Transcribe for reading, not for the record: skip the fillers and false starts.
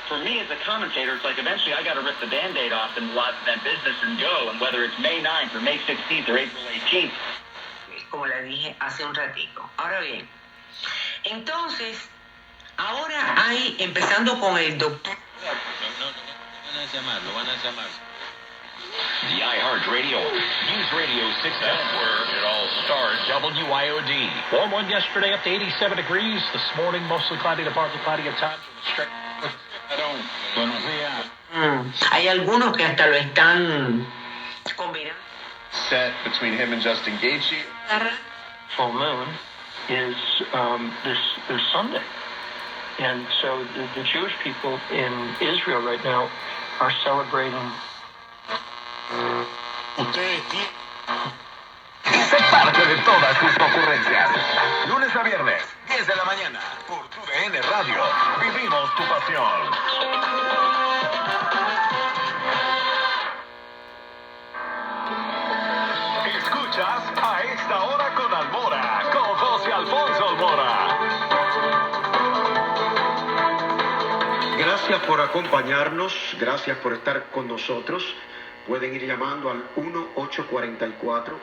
for me as a commentator, it's like eventually I got to rip the Band-Aid off in live event business and go, and whether it's May 9th or May 16th or April 18th. Como le dije hace un ratico. Ahora bien, entonces, ahora hay, empezando con el doctor. Lo van a llamar. The iHeartRadio News Radio 6. That's where it all starts. WIOD. Warm one yesterday, up to 87 degrees. This morning, mostly cloudy to partly cloudy at times. Buenos días. Hay algunos que hasta lo están combinando. Set between him and Justin Gaethje. Full moon is this Sunday. And so the Jewish people in Israel right now are celebrating. Sé parte de todas sus ocurrencias. Lunes a viernes, 10 de la mañana, por TUDN Radio. Vivimos tu pasión. Escuchas a esta hora con Almora, con José Alfonso Almora. Gracias por acompañarnos, gracias por estar con nosotros. Pueden ir llamando al 1-844